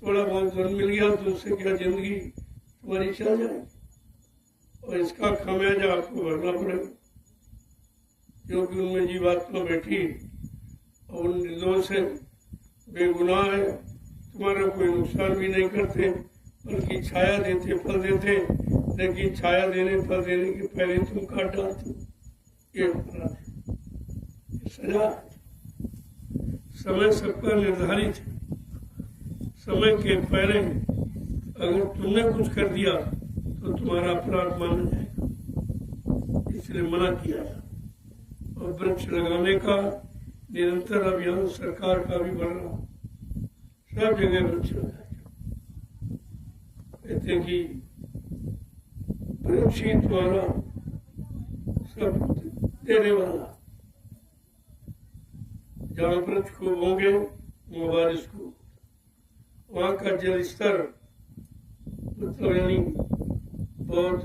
थोड़ा बहुत धन मिल गया तो उससे क्या जिंदगी तुम्हारी चल जाएगी, और इसका खामियाजा आपको भरना पड़ेगा, क्योंकि उनमें जीवात्मा बैठी और निर्दोष है, बेगुनाह है, तुम्हारा कोई नुकसान भी नहीं करते, बल्कि छाया देते, फल देते, लेकिन छाया देने, फल देने के पहले तुम काट डालते। ये अपराध है, सजा। समय सबका निर्धारित है। समय के पहले अगर तुमने कुछ कर दिया तो तुम्हारा अपराध माना जाएगा, इसलिए मना किया। और वृक्ष लगाने का निरंतर अभियान सरकार का भी बढ़ रहा, सब जगह वृक्ष लगाए। कहते हैं कि वृक्ष ही द्वारा सब देने वाला। जहाँ वृक्ष को बोंगे वहाँ बारिश को, वहाँ का जल स्तर मतलब यानी बहुत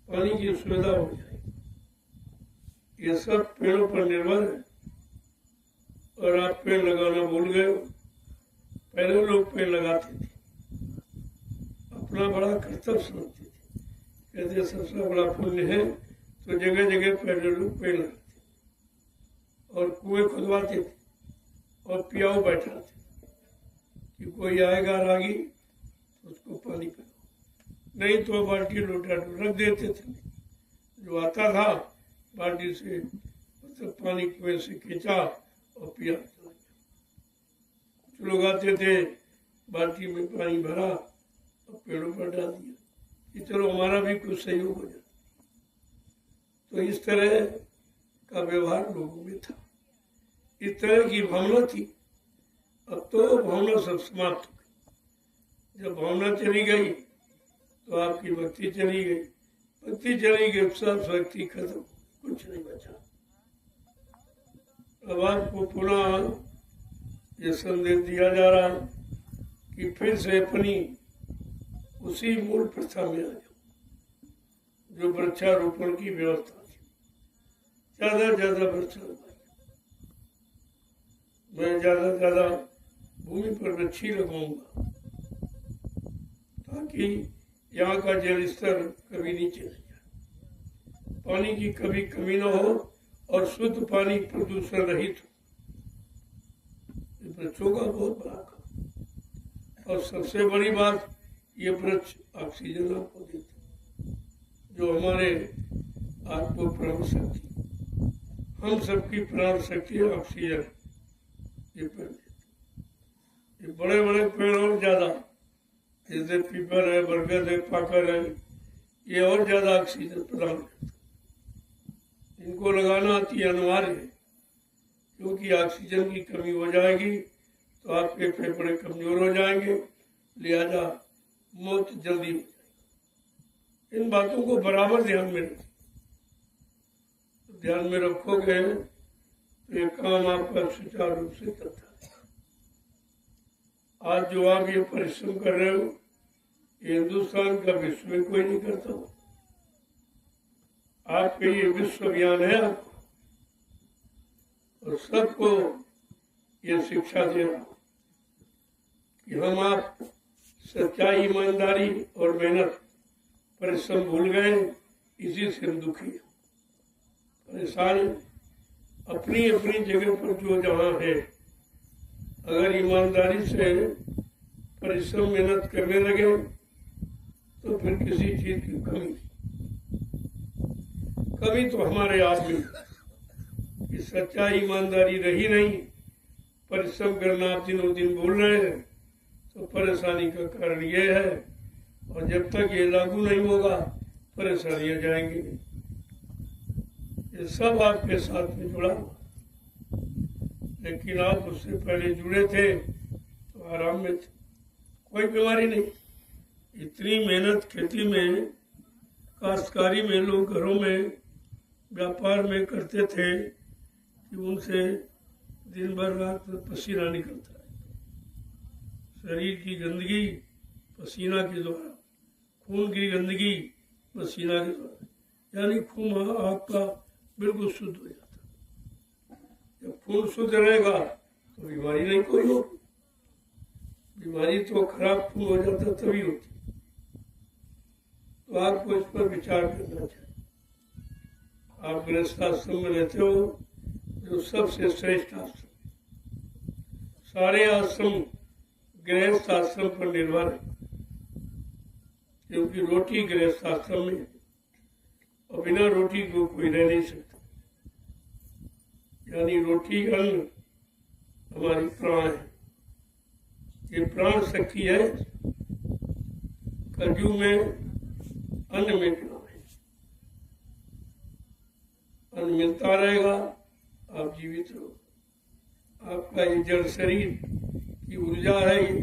पानी की सुविधा हो जाएगी। ये सब पेड़ों पर निर्भर है, और आप पेड़ लगाना भूल गए हो। पहले लोग पेड़ लगाते थे, अपना बड़ा कर्तव्य समझते थे, कहते सबसे बड़ा पुण्य है, तो जगह जगह पहले लोग पेड़ लगाते और कुएं खुदवाते थे और पियाऊ बैठाते कि कोई आएगा रागी तो उसको पानी पिलाओ, नहीं तो बाल्टी लोटा रख देते थे। जो आता था बाल्टी से मतलब पानी कुएं से खींचा और पिया। कुछ लोग आते थे बाल्टी में पानी भरा और पेड़ों पर डाल दिया कि चलो हमारा भी कुछ सहयोग हो जाए। तो इस तरह का व्यवहार लोगों में था, इस तरह की भावना थी। अब तो भावना सब समाप्त हो गई। जब भावना चली गई तो आपकी भक्ति चली गई, भक्ति चली गई, सब भक्ति खत्म, कुछ नहीं बचा। अब आपको पुनः ये संदेश दिया जा रहा कि फिर से अपनी उसी मूल प्रथा में आ जाओ जो वृक्षारोपण की व्यवस्था थी। ज्यादा ज्यादा वृक्षारोपण, मैं ज्यादा ज्यादा भूमि पर वृक्ष ही लगाऊंगा ताकि यहाँ का जल स्तर कभी नीचे नहीं जाए, पानी की कभी कमी न हो और शुद्ध पानी प्रदूषण रहित हो। वृक्षों का बहुत बड़ा काम। और सबसे बड़ी बात, ये वृक्ष ऑक्सीजन आपको देते, जो हमारे आपको प्राण शक्ति, हम सबकी प्राण शक्ति है ऑक्सीजन। ये पेड़ देते, ये बड़े बड़े पेड़ और ज्यादा, जैसे पीपल है, बरगद है, पाकर है, ये और ज्यादा ऑक्सीजन प्रदान करते। इनको लगाना अति अनिवार्य है, क्योंकि ऑक्सीजन की कमी हो जाएगी तो आपके फेफड़े कमजोर हो जाएंगे, लिहाजा मौत जल्दी हो जाएगी। इन बातों को बराबर ध्यान में रखिए। ध्यान में रखोगे तो ये काम आपका सुचारू रूप से करता है। आज जो आप ये परिश्रम कर रहे हो, ये हिंदुस्तान का विश्व में कोई नहीं करता हो। आपके ये विश्व ज्ञान है आपको, और सबको ये शिक्षा दे रहा हूं कि हम आप सच्चाई, ईमानदारी और मेहनत, परिश्रम भूल गए, इसी से हम दुखी हैं, परेशान हैं। अपनी अपनी जगह पर जो जहाँ है, अगर ईमानदारी से परिश्रम मेहनत करने लगे तो फिर किसी चीज की कमी नहीं। कमी तो हमारे आप में, कि सच्चाई ईमानदारी रही नहीं, परिश्रम करना आप दिनों दिन भूल रहे हैं, तो परेशानी का कारण ये है। और जब तक ये लागू नहीं होगा परेशानियां जाएंगी। ये सब आपके साथ में जुड़ा हुआ, लेकिन आप उससे पहले जुड़े थे तो आराम में थे, कोई बीमारी नहीं। इतनी मेहनत खेती में, काश्तकारी में, लोग घरों में, व्यापार में करते थे कि उनसे दिन भर रात पसीना निकलता है। शरीर की गंदगी पसीना के द्वारा, खून की गंदगी पसीना के द्वारा, यानी खून आपका बिल्कुल शुद्ध हो जाता है। जब खून शुद्ध रहेगा तो बीमारी नहीं कोई होगी। बीमारी तो खराब खून हो जाता तभी होती। तो आपको इस पर विचार करना चाहिए। आप गृहस्थ आश्रम में रहते हो, जो सबसे श्रेष्ठ आश्रम, सारे आश्रम गृहस्थ आश्रम पर निर्भर है, क्योंकि रोटी गृहस्थ आश्रम में, और बिना रोटी को कोई रह नहीं सकता। यानी रोटी अन्न हमारी प्राण है, ये प्राण शक्ति है। कलयुग में अन्न में प्राण है, अन्न मिलता रहेगा, आप जीवित रहो। आपका ये जड़ शरीर की ऊर्जा है, ये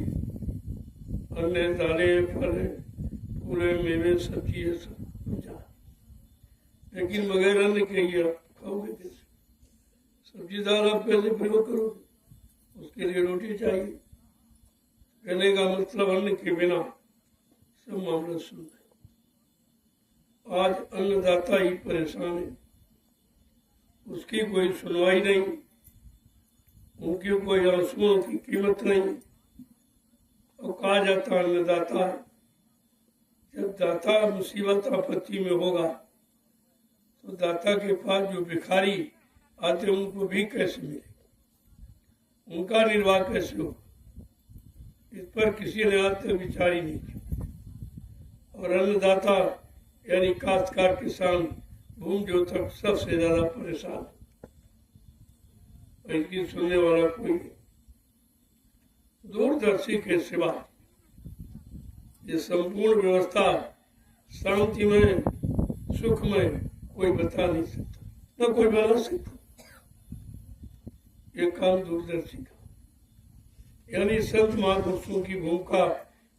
अन्न, दालें, फल, फूल, मेवे, सब्जी, ये सब ऊर्जा। लेकिन बगैर अन्न के ये आप खाओगे कैसे? सब्जी दाल आप कैसे प्रयोग करोगे? उसके लिए रोटी चाहिए। कहने का मतलब अन्न के बिना सब मामला सुन है। आज अन्नदाता ही परेशान है, उसकी कोई सुनवाई नहीं। उनकी कोई आंसुओं की कीमत नहीं। और कहा जाता अन्नदाता, जब दाता मुसीबत आपत्ति में होगा तो दाता के पास जो भिखारी आते उनको भी कैसे मिले, उनका निर्वाह कैसे हो, इस पर किसी ने आज तक विचार ही नहीं किया। और अन्नदाता यानी काश्तकार, किसान, भूमि जोतक सबसे ज्यादा परेशान है। इसकी सुनने वाला कोई नहीं। दूरदर्शी के सिवा ये संपूर्ण व्यवस्था शांति में, सुख में कोई बता नहीं सकता, न कोई बना सकता। ये काम दूरदर्शी का, यानी संत महापुरुषों की भूमिका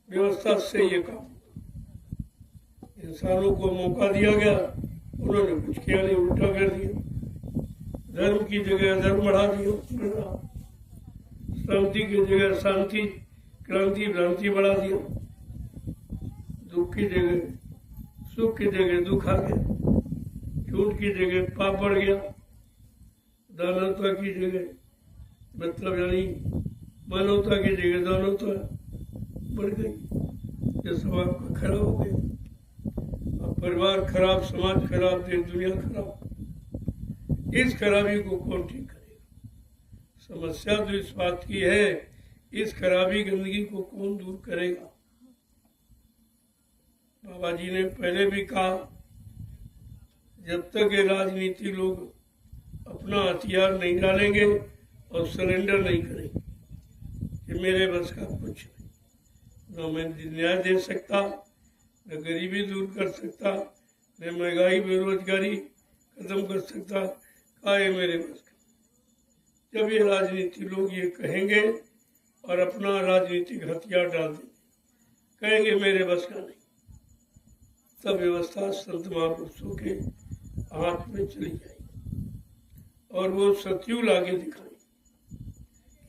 व्यवस्था से ये काम। इंसानों को मौका दिया गया, उन्होंने कुछ किया नहीं, उल्टा कर दिया। धर्म की जगह धर्म बढ़ा दिया, शांति की जगह शांति, क्रांति भ्रांति बढ़ा दिया। दुख की जगह सुख की जगह दुख आ गया, झूठ की जगह पाप बढ़ गया, दानवता की जगह मतलब यानी मानवता की जगह दानवता बढ़ गई। ये सब आपका खराब हो गया। अब परिवार खराब, समाज खराब, देश दुनिया खराब। इस खराबी को कौन ठीक करेगा? समस्या तो इस बात की है, इस खराबी गंदगी को कौन दूर करेगा? बाबा जी ने पहले भी कहा, जब तक ये राजनीति लोग अपना हथियार नहीं डालेंगे और सरेंडर नहीं करेंगे कि मेरे बस का कुछ नहीं, न मैं न्याय दे सकता, न गरीबी दूर कर सकता, न महंगाई बेरोजगारी खत्म कर सकता, कहा ये मेरे बस का। जब ये राजनीति लोग ये कहेंगे और अपना राजनीतिक हथियार डाल देंगे, कहेंगे मेरे बस का नहीं, तब व्यवस्था संत महापुरुषों के हाथ में चली जाएगी और वो सतयुग आगे दिखाएंगे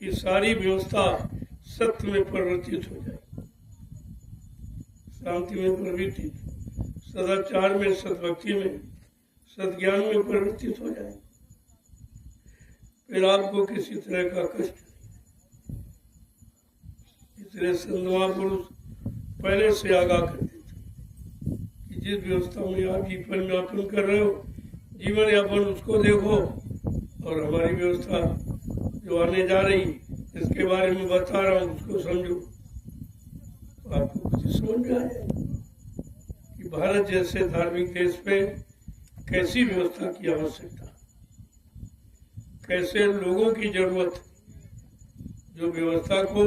कि सारी व्यवस्था सत्य में परिवर्तित हो जाएगी, शांति में परिवर्तित, सदाचार में, सद्भक्ति में, सद्ज्ञान में परिवर्तित हो जाएगी। फिर आपको किसी तरह का कष्ट नहीं। इसलिए संत महापुरुष पहले से आगाह कर देते कि जिस व्यवस्था में आप जीवन यापन कर रहे हो, जीवन यापन उसको देखो, और हमारी व्यवस्था जो आने जा रही, इसके बारे में बता रहा हूँ, उसको समझो। तो आपको कुछ समझ में आ जाए कि भारत जैसे धार्मिक देश पे कैसी व्यवस्था की आवश्यकता, कैसे लोगों की जरूरत, जो व्यवस्था को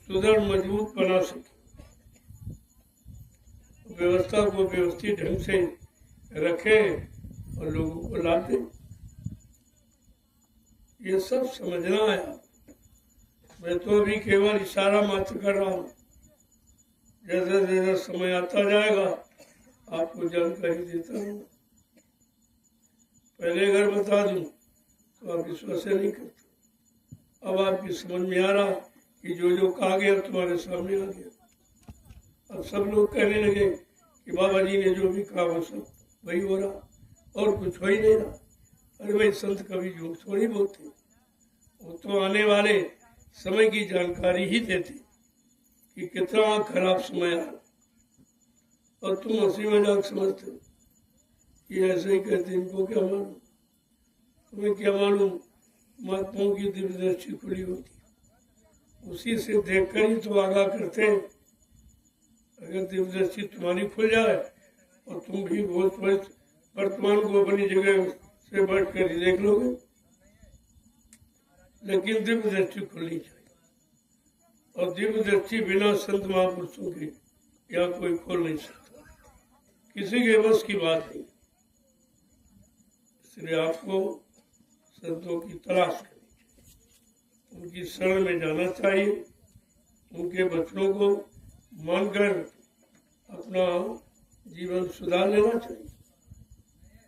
सुदृढ़ मजबूत बना सके, व्यवस्था को व्यवस्थित ढंग से रखे और लोगों को लाभ दे। ये सब समझना है। मैं तो अभी केवल इशारा मात्र कर रहा हूँ, जैसे जैसे समय आता जाएगा आपको जानकारी देता हूँ। पहले अगर बता दूं तो आप विश्वास नहीं करते। अब आपकी समझ में आ रहा कि जो जो कहा गया तुम्हारे सामने आ गया। अब सब लोग कहने लगे कि बाबा जी ने जो भी कहा वो सब वही हो रहा, और कुछ हो ही नहीं रहा। अरे भाई, संत कभी झूठ थोड़ी बोलते, वो तो आने वाले समय की जानकारी ही देते कि कितना खराब समय आ रहा, और तुम हंसी मजाक समझते हो कि ऐसे ही कहते। इनको क्या मालूम, तुम्हें क्या मालूम, महात्माओं की दिव्य दृष्टि खुली होती, उसी से देखकर ही तो आगाह करते हैं। अगर दिव्य दृष्टि तुम्हारी खुल जाए और तुम भी बहुत वर्तमान को अपनी जगह से बैठ कर ही देख लोगे, लेकिन दिव्य दृष्टि खुलनी चाहिए, और दिव्य दृष्टि बिना संत महापुरुषों के यहाँ कोई खोल नहीं सकता, किसी के बस की बात नहीं। इसलिए आपको संतों की तलाश करनी चाहिए, उनकी शरण में जाना चाहिए, उनके वचनों को मानकर अपना जीवन सुधार लेना चाहिए।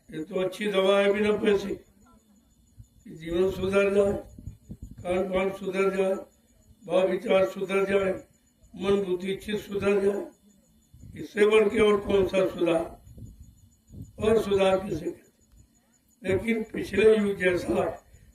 ये तो अच्छी दवा है बिना पैसे कि जीवन सुधर जाए, खान पान सुधर जाए, भाव विचार सुधर जाए, मन बुद्धि चित्त सुधर जाए। इससे बढ़ के और कौन सा सुधार, और सुधार किसे कहते? लेकिन पिछले युग जैसा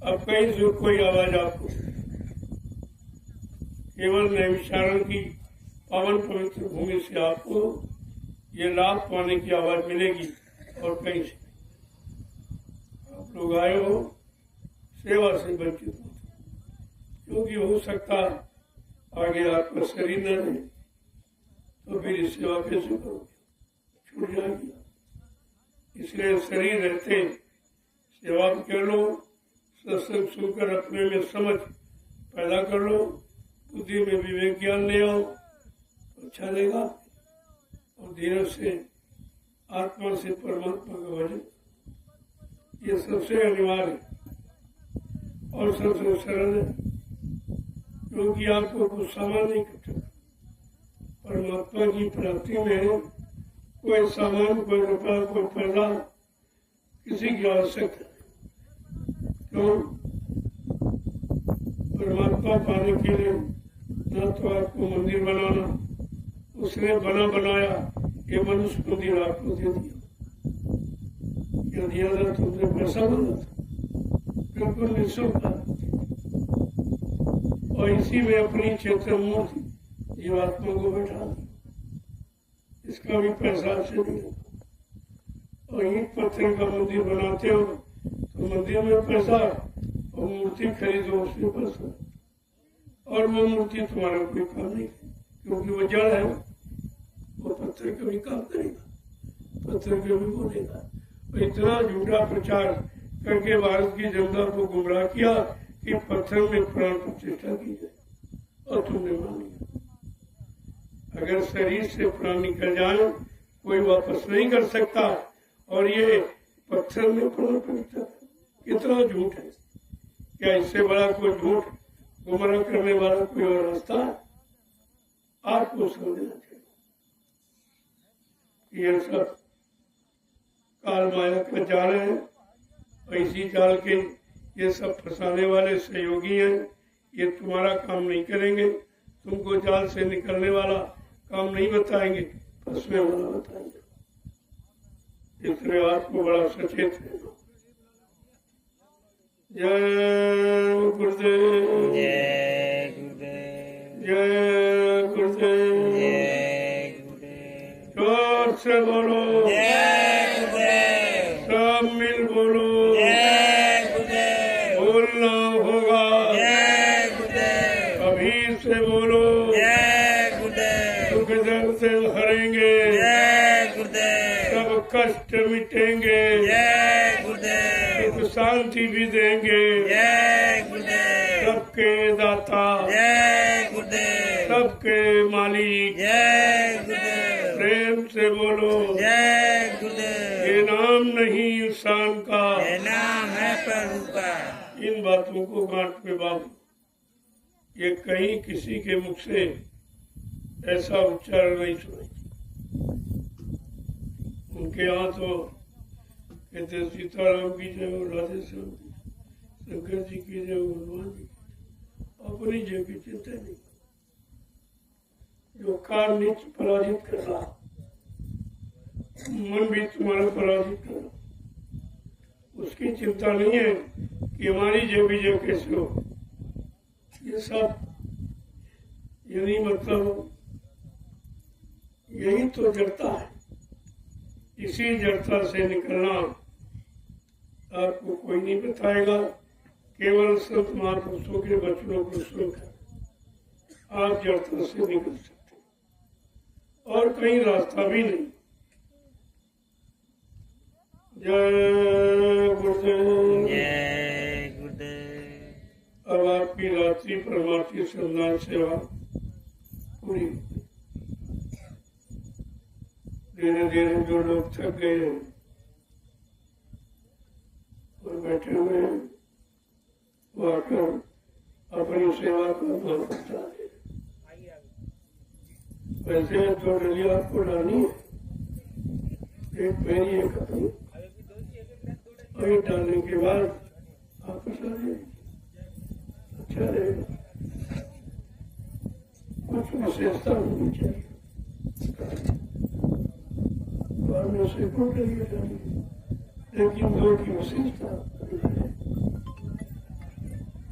अब कहीं से कोई आवाज आपको केवल नैमिषारण की पावन पवित्र भूमि से आपको ये लाभ पाने की आवाज मिलेगी और कहीं से आप लोग आए हो सेवा से वंचित हो, क्योंकि हो सकता आगे आपका शरीर न रहे तो फिर इस सेवा कैसे करोगे, छूट जाएगी। इसलिए शरीर रहते सेवा कर लो, सत्संग सुनकर अपने में समझ पैदा कर लो, बुद्धि में विवेक ज्ञान ले आओ तो अच्छा रहेगा। और धीरे से आत्मा से परमात्मा का भजन, ये सबसे अनिवार्य और सबसे सरल है, क्योंकि आपको कुछ सामान नहीं करना। परमात्मा की प्राप्ति में कोई सामान, कोई रुपया, कोई पैसा किसी की आवश्यकता नहीं। क्यों? परमात्मा पाने के लिए न तो आपको मंदिर बनाना, उसने बना बनाया ये मनुष्य मंदिर आपको दे दिया। क्या दिया था? तुमने पैसा बना था, बिल्कुल निःशुल्क। और इसी में अपनी चेतन मूर्ति जीवात्मा को बैठा दी, इसका भी पैसा से नहीं होता। और ईंट पत्थर का मंदिर बनाते हो तो मंदिर में पैसा, और मूर्ति खरीदो उसमें पैसा, और वो मूर्ति तुम्हारा कोई काम नहीं, क्योंकि वो जड़ है, वो पत्थर का भी काम करेगा, पत्थर का भी बोलेगा। और इतना झूठा प्रचार करके भारत की जनता को गुमराह किया कि पत्थर में प्राण प्रतिष्ठा की जाए, और तुमने मान लिया। अगर शरीर से प्राण निकल जाए कोई वापस नहीं कर सकता, और ये पत्थर में प्राण प्रतिष्ठा कितना झूठ है। क्या इससे बड़ा कोई झूठ गुमराह करने वाला कोई और रास्ता आपको समझना चाहिए। ये सब काल माया का जाल है, और इसी जाल के ये सब फंसाने वाले सहयोगी हैं। ये तुम्हारा काम नहीं करेंगे, तुमको जाल से निकलने वाला काम नहीं बताएंगे, फंसने वाला बताएंगे। इसलिए आपको बड़ा सचेत है। जय गुरुदेव, जय गुरुदेव, जय गुरुदेव, जय गुरुदेव, जोर से बोलो, जय गुरुदेव, सब मिल बोलो, जय गुरुदेव, बोलना होगा, जय गुरुदेव, अभी से बोलो, जय गुरुदेव, दुख दर्द से हरेंगे, जय गुरुदेव, सब कष्ट मिटेंगे, जय गुरुदेव, सुख शांति भी देंगे, जय गुरुदेव, सबके दाता, जय गुरुदेव, सबके मालिक, जय गुरुदेव, प्रेम से बोलो, जय गुरुदेव, ये नाम नहीं इंसान का, ये नाम है प्रभु का। इन बातों को गांठ में बांधो। ये कहीं किसी के मुख से ऐसा उच्चारण नहीं सुनाई। उनके यहाँ तो कहते सीताराम की जय हो, राधे श्याम की, शंकर जी की जय हो, हनुमान जी की, अपनी जय की चिंता नहीं। जो काल नित्य पराजित कर रहा, मन भी तुम्हारा पराजित कर रहा, उसकी चिंता नहीं है कि हमारी जय विजय कैसे हो। ये सब यही मतलब, यही तो जड़ता है। इसी जड़ता से निकलना आपको कोई नहीं बताएगा, केवल संत महापुरुषों के वचनों को सुनकर आप जड़ता से निकल सकते, और कहीं रास्ता भी नहीं। जय गुरुदेव, जय गुरुदेव। अब आपकी रात्रि परमार्थी संधान सेवा पूरी। धीरे धीरे जो लोग थक गए हैं और बैठे हुए हैं, वो आकर अपनी सेवा का भाव बता दे। वैसे तो डलिया आपको डालनी है, एक पैरी एक अपनी, और ये डालने के बाद आपस आ जाए, अच्छा रहेगा। कुछ विशेषता होनी चाहिए, में से लेकिन दो की विशेषता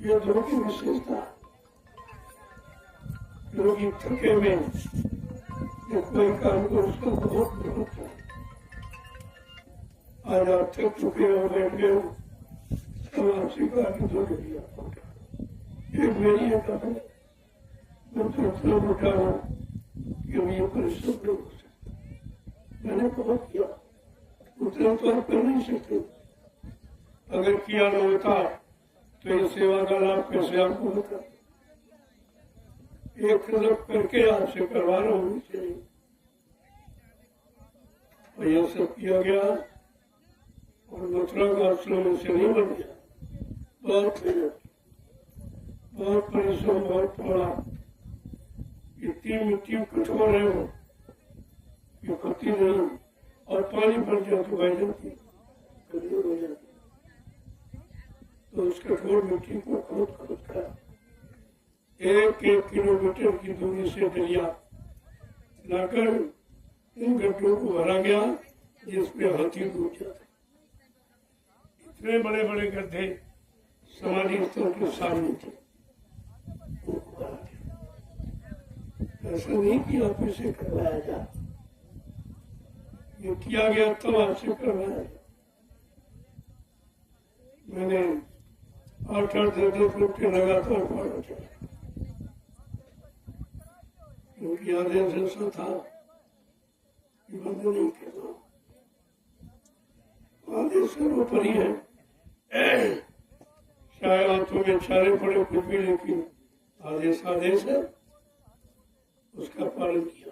ये दो की विशेषता। लोग थके में जो कोई काम को उसको बहुत बहुत है। आज आप थक चुके हो, बैठ गए हो, तब आप स्वीकार की दो डिग्री आपको एक मेरी है कहा मैं तो इतना मोटा हूँ कि अब ये परिश्रम नहीं हो सकता। मैंने बहुत किया, उतना तो आप कर नहीं सकते। अगर किया न होता तो ये सेवा का लाभ कैसे आपको होता। एक तरफ करके आपसे करवा रहा हूँ चाहिए, और यह सब किया गया और मथुरा का आश्रम में से नहीं बन गया। बहुत मेहनत, बहुत परिश्रम, बहुत पड़ा। इतनी मिट्टी कठोर है वो, ये पति नहीं, और पानी भर जाए तो बह जाती, कमजोर हो जाती। तो उस कठोर मिट्टी को खोद खोद कर 1-1 किलोमीटर की दूरी से दरिया लाकर इन गड्ढों को भरा गया जिसपे हाथी डूब जाते। इतने बड़े बड़े गड्ढे समाधि स्थल के सामने थे। ऐसा नहीं कि आप इसे करवाया जाए, ये किया गया तब आपसे करवाया जाए। मैंने 8-10 फुट के लगातार पढ़ा था, क्योंकि आदेश ऐसा था कि बंद नहीं करना। आदेश सर्वोपरि है। चाहे हाथों में चारे पड़े कुछ भी, लेकिन आदेश आदेश है, उसका पालन किया।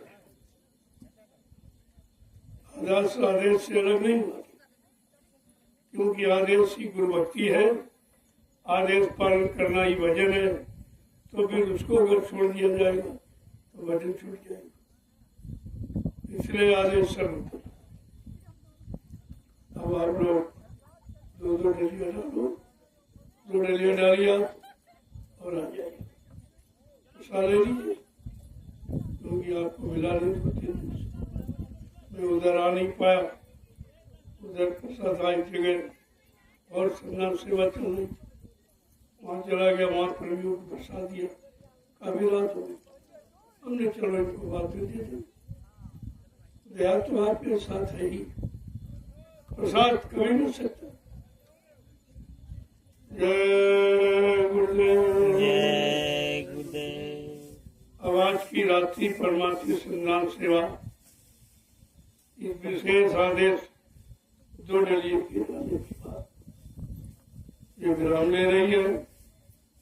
आदेश आदेश से अलग नहीं हुआ, क्योंकि आदेश ही गुरु भक्ति है। आदेश पालन करना ही भजन है। तो फिर उसको अगर छोड़ दिया जाएगा तो भजन छूट जाएगा। इसलिए आदेश सर्वोपरि। अब आप लोग दो डलिया डालो, 2 डलिया डालिया और आ जाइए। सारे लीजिए, क्योंकि आपको मिला नहीं तो 3 दिन से मैं उधर आ नहीं पाया। उधर प्रसाद आई जगह और संन्यास सेवा चल रही, वहाँ चला गया, वहाँ प्रेमियों को प्रसाद दिया। काफी रात हो गई, हमने चलो इनको बात दे दी। दया तो आपके साथ है ही, प्रसाद कभी नहीं सकता। जय गुरुदेव, जय गुरुदेव। अब आज की रात्रि परमार्थी संन्यास सेवा इस विशेष आदेश 2 डलिए के डालने के बाद ये विराम ले रही है।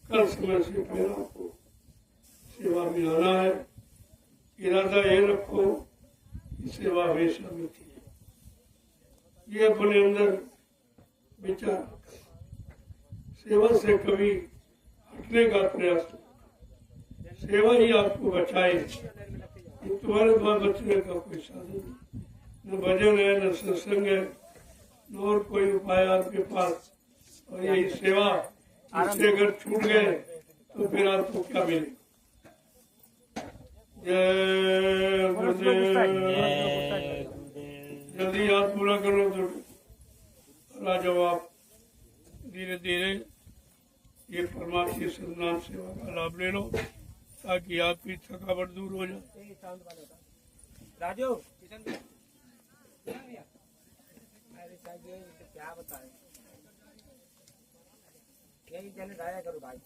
कल समय से पहले आपको सेवा में आना है। इरादा ये रखो कि सेवा हमेशा मिलती है। ये अपने अंदर विचार, सेवा से कभी हटने का प्रयास, सेवा ही आपको बचाए। तुम्हारे पास बचने का कोई साधन नहीं, न भजन है, न सत्संग है, न और कोई उपाय आपके पास। और यही सेवा, इससे अगर छूट गए तो फिर आपको क्या मिलेगा। जय गुरुदेव। जल्दी हाथ पूरा करो तो आ जाओ आप। धीरे धीरे ये परमार्थी संन्यास सेवा का लाभ ले लो, ताकि आपकी थकावट दूर हो जाए। राजू क्या बताए, यही कहने गाया करो भाई।